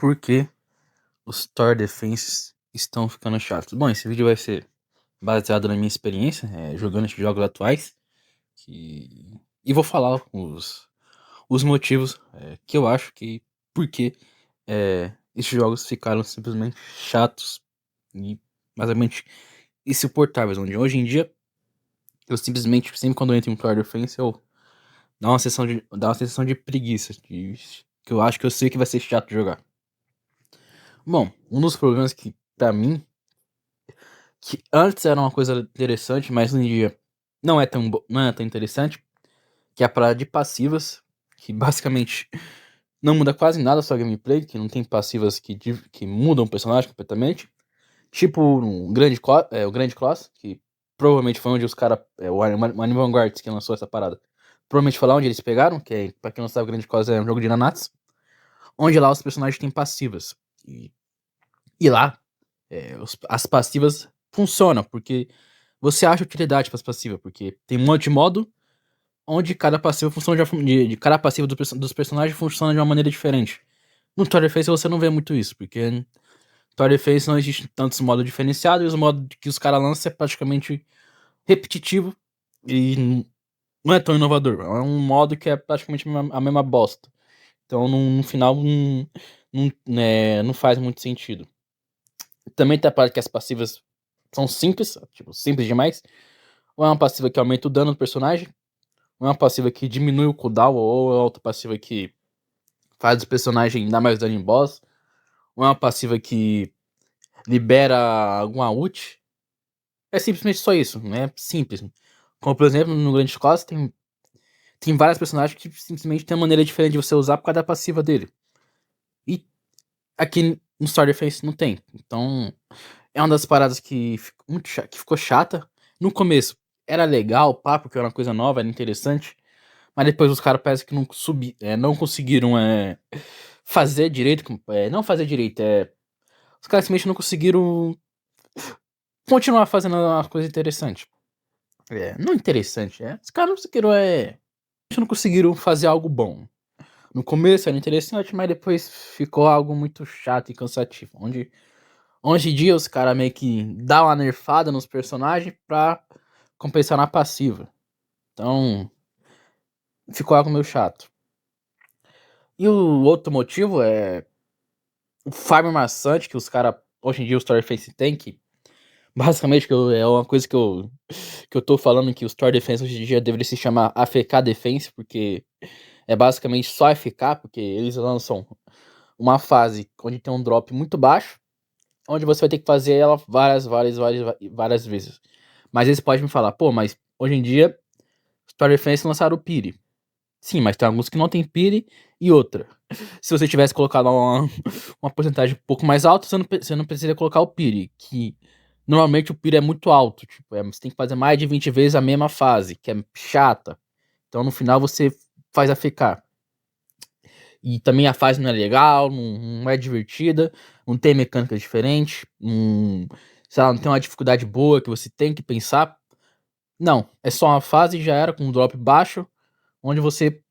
por que os Tower Defense estão ficando chatos. Bom, esse vídeo vai ser baseado na minha experiência jogando esses jogos atuais. E vou falar os motivos que eu acho que por que esses jogos ficaram simplesmente chatos e basicamente insuportáveis. Onde hoje em dia eu simplesmente, sempre quando eu entro em um Tower Defense, eu dá uma sensação de preguiça. Que eu acho que eu sei que vai ser chato de jogar. Bom, um dos problemas que, pra mim, que antes era uma coisa interessante, mas hoje em dia não é tão interessante, que é a parada de passivas, que basicamente não muda quase nada a sua gameplay, que não tem passivas que mudam o personagem completamente. Tipo o Grande Cross, que provavelmente foi onde os caras, o Anime Vanguard que lançou essa parada. Provavelmente foi lá onde eles pegaram, que é, pra quem não sabe, o Grande Cross é um jogo de Nanatsu, onde lá os personagens têm passivas. E lá, as passivas funcionam, porque você acha utilidade para as passivas, porque tem um monte de modo onde cada passiva funciona de cada passiva dos personagens funciona de uma maneira diferente. No Tower Defense você não vê muito isso, porque no Tower Defense não existe tantos modos diferenciados e os modos que os caras lançam é praticamente repetitivo e não é tão inovador. É um modo que é praticamente a mesma bosta. Então no final não faz muito sentido. Também tem a parte que as passivas são simples, tipo, simples demais. Ou é uma passiva que aumenta o dano do personagem, ou é uma passiva que diminui o cooldown, ou é outra passiva que faz o personagem dar mais dano em boss, ou é uma passiva que libera alguma ult. É simplesmente só isso, né? Simples. Como, por exemplo, no Grand Cross tem vários personagens que simplesmente tem uma maneira diferente de você usar por causa da passiva dele. E aqui no Star Defense não tem. Então, é uma das paradas que ficou chata. No começo era legal, pá, porque era uma coisa nova, era interessante. Mas depois os caras parece que não conseguiram fazer direito. Não fazer direito, os caras simplesmente não conseguiram continuar fazendo uma coisa interessante. Não interessante, os caras não conseguiram fazer algo bom. No começo era interessante, mas depois ficou algo muito chato e cansativo. Onde hoje em dia os caras meio que dão uma nerfada nos personagens pra compensar na passiva. Então, ficou algo meio chato. E o outro motivo é o farm maçante que os caras, hoje em dia, o Story Defense tem, que basicamente é uma coisa que eu tô falando que o Story Defense hoje em dia deveria se chamar AFK Defense, porque é basicamente só AFK, porque eles lançam uma fase onde tem um drop muito baixo, onde você vai ter que fazer ela várias vezes. Mas eles podem me falar, pô, mas hoje em dia, Story Defense lançaram o Piri. Sim, mas tem alguns que não tem Piri e outra. Se você tivesse colocado uma porcentagem um pouco mais alta, você não precisaria colocar o Piri, que normalmente o Piri é muito alto. Tipo, você tem que fazer mais de 20 vezes a mesma fase, que é chata. Então no final você faz a ficar. E também a fase não é legal, não é divertida, não tem mecânicas diferentes, sei lá, não tem uma dificuldade boa que você tem que pensar. Não, é só uma fase e já era com um drop baixo, onde você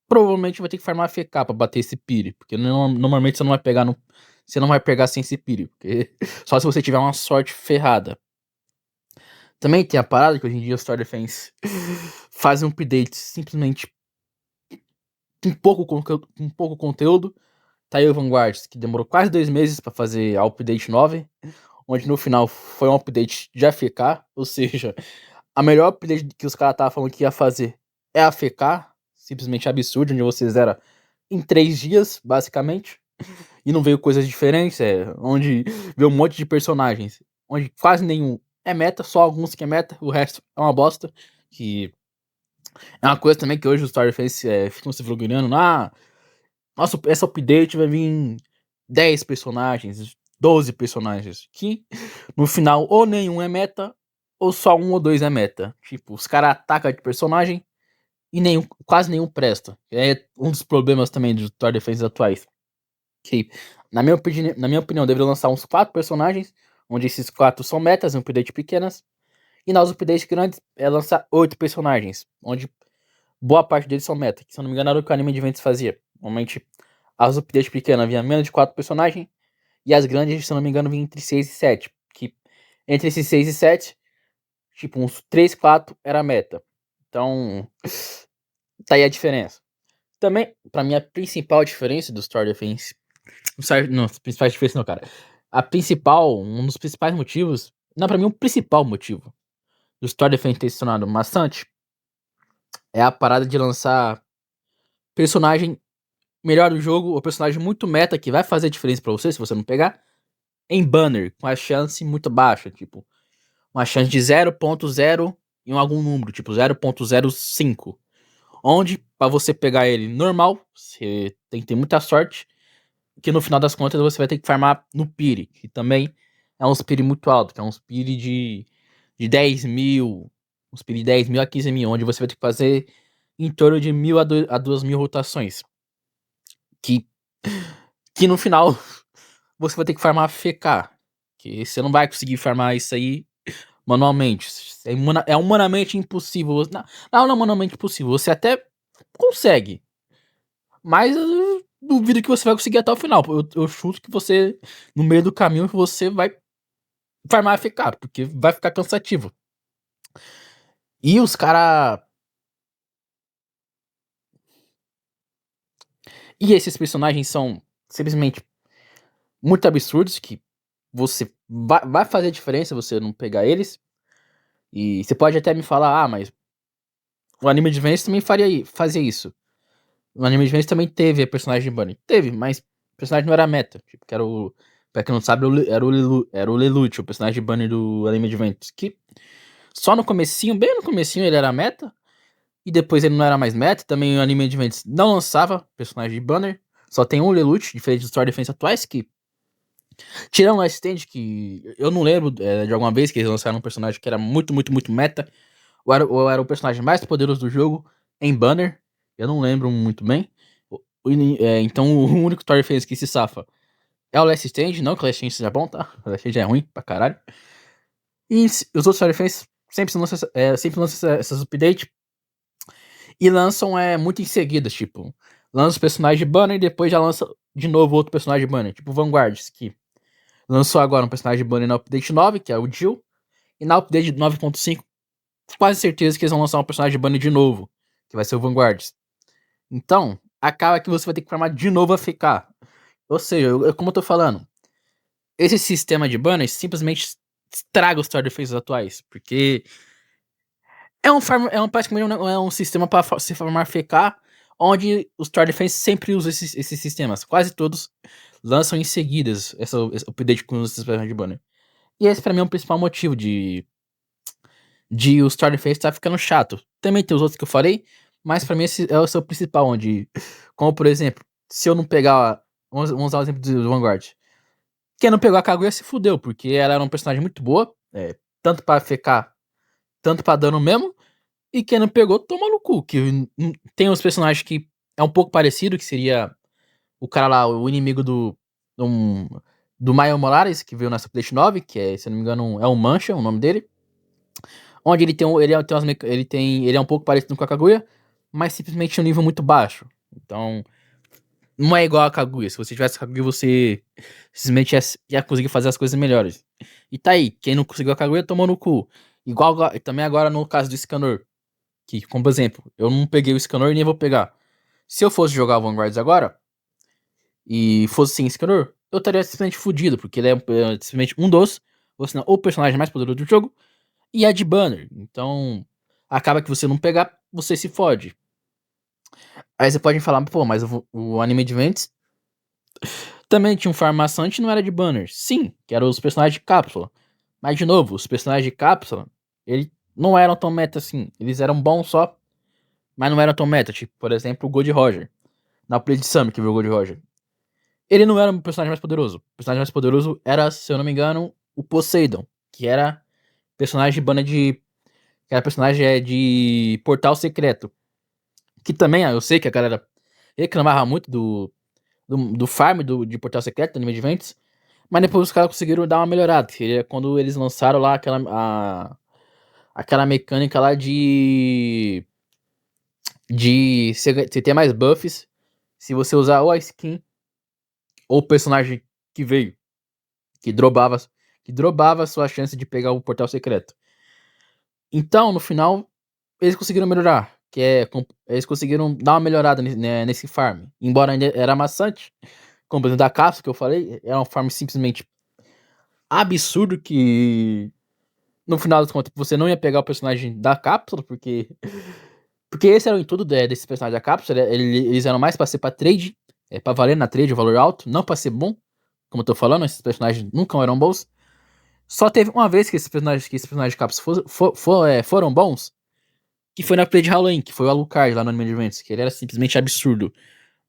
provavelmente vai ter que farmar FK pra bater esse Piri, porque normalmente você não vai pegar você não vai pegar sem esse Piri, porque só se você tiver uma sorte ferrada. Também tem a parada que hoje em dia o Star Defense faz um update simplesmente com pouco conteúdo. Tá aí o Vanguard, que demorou quase 2 meses pra fazer a update 9, onde no final foi um update de AFK, ou seja, a melhor update que os caras estavam falando que ia fazer é AFK, simplesmente absurdo, onde você zera em 3 dias, basicamente, e não veio coisas diferentes, onde veio um monte de personagens, onde quase nenhum é meta, só alguns que é meta, o resto é uma bosta, que é uma coisa também que hoje os Star Defense ficam se vlogueando, nossa, essa update vai vir 10 personagens, 12 personagens, que no final ou nenhum é meta, ou só um ou dois é meta. Tipo, os caras atacam de personagem e quase nenhum presta. É um dos problemas também dos Tower Defense atuais. Que, na minha opinião, deveria lançar uns 4 personagens, onde esses 4 são metas, em update pequenas, e nas updates grandes é lançar 8 personagens, onde boa parte deles são meta, que se eu não me engano era o que o Anime de Ventos fazia. Normalmente As updates pequenas vinham menos de 4 personagens. E as grandes, se eu não me engano, vinham entre 6 e 7. Que entre esses 6 e 7, tipo, uns 3, 4 era meta. Então, tá aí a diferença. Também, pra mim, a principal diferença do Tower Defense. Não, as principais diferenças não, cara. Um dos principais motivos. Não, pra mim, o principal motivo do Tower Defense ter se tornado maçante é a parada de lançar personagem melhor do jogo, ou personagem muito meta que vai fazer diferença pra você se você não pegar, em banner, com a chance muito baixa, tipo, uma chance de 0.0 em algum número, tipo 0.05. Onde, pra você pegar ele normal, você tem que ter muita sorte, que no final das contas você vai ter que farmar no Piri, que também é um Piri muito alto, que é um Piri de 10 mil, uns Piri de 10 mil a 15 mil, onde você vai ter que fazer em torno de 1.000 a 2.000 rotações. Que, que no final você vai ter que farmar FK, que você não vai conseguir farmar isso aí manualmente. É humanamente impossível. Não é humanamente impossível, você até consegue, mas eu duvido que você vai conseguir até o final. Eu chuto que você, no meio do caminho, você vai farmar FK, porque vai ficar cansativo. E os cara. E esses personagens são simplesmente muito absurdos que você vai fazer diferença você não pegar eles. E você pode até me falar, mas o anime de Venice também fazia isso. O anime de Venice também teve a personagem de Bunny. Teve, mas o personagem não era meta. Tipo, que era o. Pra quem não sabe, era o Lelouch, o personagem de Bunny do anime de Venice. Que só no comecinho, bem no comecinho, ele era meta. E depois ele não era mais meta. Também o anime de Venice não lançava personagem de Banner. Só tem um Lelouch, diferente dos Story Defense atuais, que. Tirando o Last Stand, que eu não lembro de alguma vez que eles lançaram um personagem que era muito, muito, muito meta. Ou era o personagem mais poderoso do jogo em Banner. Eu não lembro muito bem. Então o único Tower Defense que se safa é o Last Stand. Não que o Last Stand seja bom, tá? O Last Stand é ruim pra caralho. E os outros Tower Defense sempre lançam essas updates. E lançam muito em seguida, tipo. Lança os personagens de Banner e depois já lança de novo outro personagem de Banner. Tipo Vanguards, que lançou agora um personagem de Banner na update 9, que é o Jill. E na update 9.5, quase certeza que eles vão lançar um personagem de Banner de novo, que vai ser o Vanguards. Então, acaba que você vai ter que farmar de novo a ficar. Ou seja, como eu tô falando, esse sistema de banners simplesmente estraga os Tower Defenses atuais. Porque praticamente um sistema para se formar FK, onde os Tower Defense sempre usam esses sistemas. Quase todos lançam em seguidas esse update com os sistemas de banner. E esse pra mim é o principal motivo de os Tower Defense tá ficando chato. Também tem os outros que eu falei, mas pra mim esse é o seu principal, onde, como por exemplo, se eu não pegar, vamos usar o exemplo do Vanguard. Quem não pegou a Kaguya se fudeu, porque ela era um personagem muito boa, tanto pra FK, tanto pra dano mesmo, e quem não pegou, toma no cu, que tem uns personagens que é um pouco parecido, que seria o cara lá, o inimigo um, do Miles Morales, que veio nessa Play 9, que é, se eu não me engano, é o Mancha, o nome dele. Onde ele é um pouco parecido com a Kaguya, mas simplesmente um nível muito baixo. Então, não é igual a Kaguya. Se você tivesse Kaguya, você simplesmente ia conseguir fazer as coisas melhores. E tá aí, quem não conseguiu a Kaguya tomou no cu. Igual também agora no caso do Scanor. Que, como por exemplo, eu não peguei o Scanor e nem vou pegar. Se eu fosse jogar o Vanguards agora, e fosse sem Scanor, eu estaria simplesmente fudido, porque ele é simplesmente um dos, ou senão, o personagem mais poderoso do jogo, e é de banner. Então, acaba que você não pegar, você se fode. Aí você pode falar, pô, mas o Anime Advance também tinha um farmaçante e não era de banner. Sim, que eram os personagens de cápsula. Mas, de novo, os personagens de cápsula, eles não eram tão meta assim. Eles eram bons só, mas não eram tão meta. Tipo, por exemplo, o Gold Roger. Na play de Summer, que viu o Gold Roger. Ele não era o personagem mais poderoso. O personagem mais poderoso era, se eu não me engano, o Poseidon. Que era personagem de banner de. Que era personagem de Portal Secreto. Que também, eu sei que a galera reclamava muito do farm de Portal Secreto, do anime de eventos. Mas depois os caras conseguiram dar uma melhorada. Que é quando eles lançaram lá aquela mecânica lá de você ter mais buffs se você usar ou a skin ou o personagem que veio, que dropava a sua chance de pegar o portal secreto. Então, no final, eles conseguiram melhorar, eles conseguiram dar uma melhorada nesse farm. Embora ainda era maçante, como por exemplo da cápsula que eu falei, era um farm simplesmente absurdo que no final das contas você não ia pegar o personagem da cápsula, porque esse era o intuito desse personagem da cápsula, eles eram mais pra ser pra trade, pra valer na trade, o valor alto, não pra ser bom, como eu tô falando, esses personagens nunca eram bons. Só teve uma vez que esses personagens de cápsula foram bons, que foi na play de Halloween, que foi o Alucard lá no Anime Adventures, que ele era simplesmente absurdo.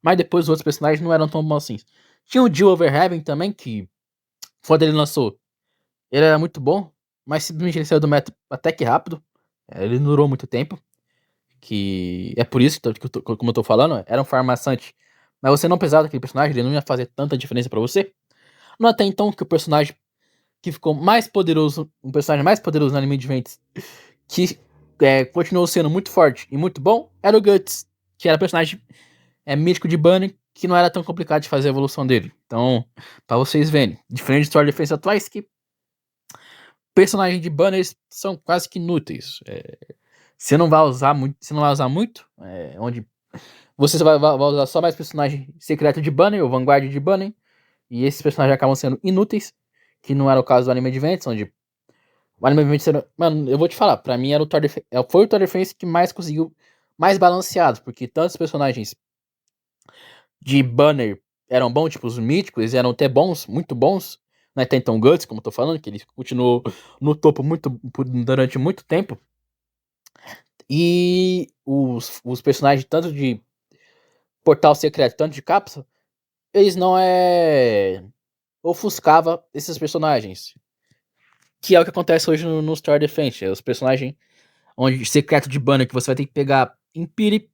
Mas depois os outros personagens não eram tão bons assim. Tinha o Jill Overheaven também, que quando ele lançou, ele era muito bom, mas simplesmente ele saiu do meta até que rápido. Ele não durou muito tempo. Que é por isso como eu tô falando, era um farmaçante. Mas você não precisava daquele personagem, ele não ia fazer tanta diferença pra você. Não até então que o personagem que ficou mais poderoso, um personagem mais poderoso no Anime Adventures, que continuou sendo muito forte e muito bom, era o Guts, que era personagem mítico de Banner, que não era tão complicado de fazer a evolução dele. Então, pra vocês verem, diferente de Sword Defense atuais, que personagens de Banners são quase que inúteis. Você não vai usar muito, onde você vai usar só mais personagem secreto de Banner ou Vanguard de Banner, e esses personagens acabam sendo inúteis, que não era o caso do Anime Adventures, onde o Anime Adventures era, mano, eu vou te falar, pra mim era foi o Tower Defense que mais conseguiu, mais balanceado, porque tantos personagens de Banner eram bons, tipo os míticos, eles eram até bons, muito bons, não é até então Guts, como eu tô falando, que ele continuou no topo durante muito tempo, e os personagens tanto de Portal Secreto, tanto de Cápsula, eles não ofuscava esses personagens. Que é o que acontece hoje no Star Defense. Os personagens onde secreto de banner que você vai ter que pegar em Piri,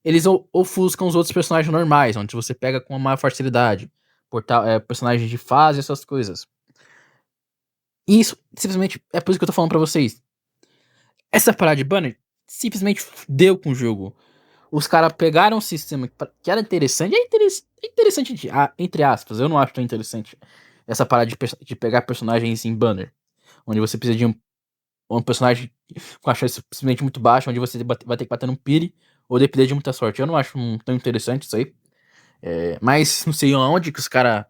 eles ofuscam os outros personagens normais, onde você pega com uma maior facilidade. Personagens de fase, essas coisas. E isso, simplesmente, é por isso que eu tô falando pra vocês. Essa parada de banner simplesmente deu com o jogo. Os caras pegaram um sistema que era interessante. É interessante, entre aspas. Eu não acho tão interessante essa parada de pegar personagens em banner. Onde você precisa de um personagem com a chance simplesmente muito baixa, onde você vai ter que bater num pire ou depender de muita sorte. Eu não acho tão interessante isso aí. Mas não sei onde que os caras.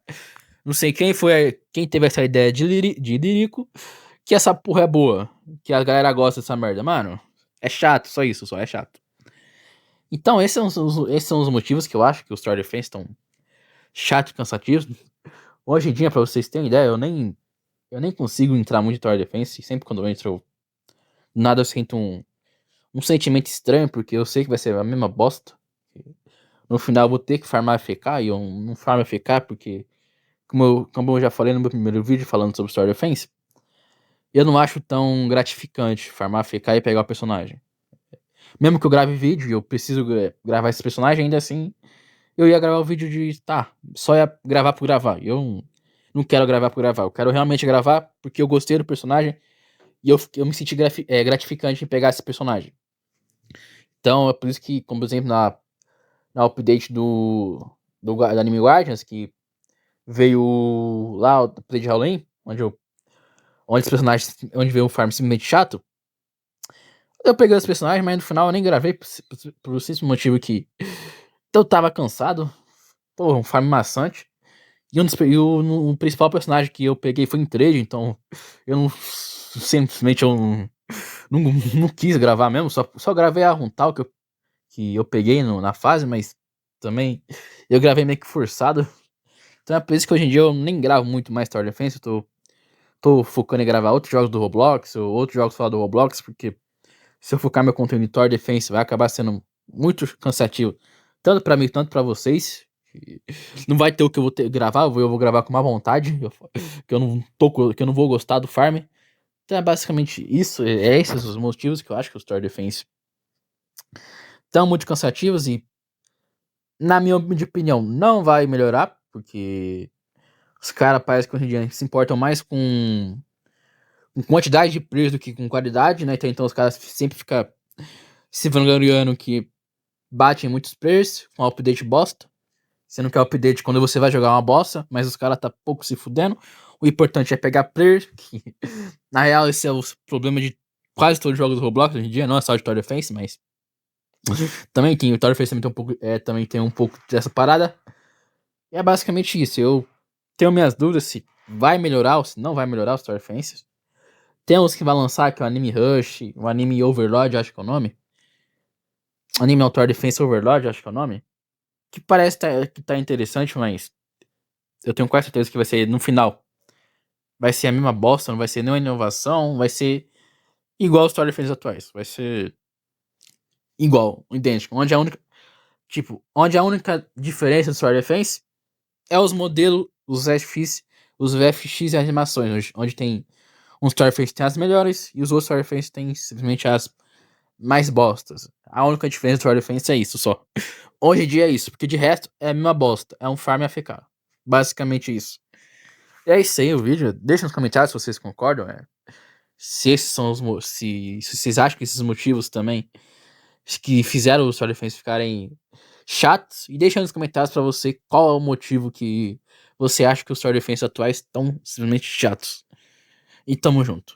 Não sei quem teve essa ideia de Lirico, que essa porra é boa. Que a galera gosta dessa merda. Mano, é chato, só isso, só é chato. Então, esses são os motivos que eu acho que os Tower Defense estão chatos e cansativos. Hoje em dia, pra vocês terem ideia, eu nem consigo entrar muito em Tower Defense. Sempre quando eu entro, nada eu sinto um sentimento estranho, porque eu sei que vai ser a mesma bosta. No final eu vou ter que farmar FK e eu não farmo FK porque, como eu já falei no meu primeiro vídeo falando sobre Tower Defense, eu não acho tão gratificante farmar FK e pegar o personagem. Mesmo que eu grave vídeo e eu preciso gravar esse personagem, ainda assim eu ia gravar o vídeo só ia gravar por gravar. Eu não quero gravar por gravar. Eu quero realmente gravar porque eu gostei do personagem e eu me senti gratificante em pegar esse personagem. Então é por isso que, como por exemplo, na update do Anime Guardians, que veio lá o update de Halloween, onde veio um farm simplesmente chato. Eu peguei os personagens, mas no final eu nem gravei por simples motivo que eu tava cansado. Porra, um farm maçante. O principal personagem que eu peguei foi em trade, então eu não. Simplesmente eu não quis gravar mesmo, só gravei a Runtal que eu peguei na fase, mas também eu gravei meio que forçado. Então é por isso que hoje em dia eu nem gravo muito mais Tower Defense, eu tô focando em gravar outros jogos do Roblox, ou outros jogos fora do Roblox, porque se eu focar meu conteúdo em Tower Defense vai acabar sendo muito cansativo, tanto pra mim quanto pra vocês. Não vai ter o que eu vou gravar, eu vou gravar com má vontade, que eu não vou gostar do farm. Então é basicamente isso, esses os motivos que eu acho que os Tower Defense estão muito cansativos e, na minha opinião, não vai melhorar, porque os caras parecem que hoje em dia se importam mais com quantidade de players do que com qualidade, né? Então os caras sempre ficam se vangloriando que batem muitos players com update bosta. Você não quer update quando você vai jogar uma bosta, mas os caras tá pouco se fudendo. O importante é pegar player, que na real esse é o problema de quase todos os jogos do Roblox hoje em dia, não é só de Tower Defense, mas também tem, o Tower Defense também tem um pouco dessa parada. E é basicamente isso. Eu tenho minhas dúvidas se vai melhorar ou se não vai melhorar os Tower Defenses. Tem uns que vai lançar, que é o Anime Rush, o Anime Overlord, acho que é o nome. Anime não, Tower Defense Overlord, acho que é o nome. Que parece que tá interessante, mas eu tenho quase certeza que vai ser, no final, vai ser a mesma bosta, não vai ser nenhuma inovação, vai ser igual os Tower Defense atuais. Vai ser igual, idêntico. Onde a única diferença do Tower Defense é os modelos, os VFX e as animações, onde tem uns Tower Defense tem as melhores e os outros Tower Defense tem simplesmente as mais bostas. A única diferença do Tower Defense é isso só. Hoje em dia é isso, porque de resto é a mesma bosta, é um farm AFK. Basicamente isso. E é isso aí o vídeo. Deixa nos comentários se vocês concordam. Se esses são se vocês acham que esses motivos também que fizeram os Tower Defense ficarem chatos. E deixa nos comentários pra você qual é o motivo que você acha que os Tower Defense atuais estão simplesmente chatos. E tamo junto.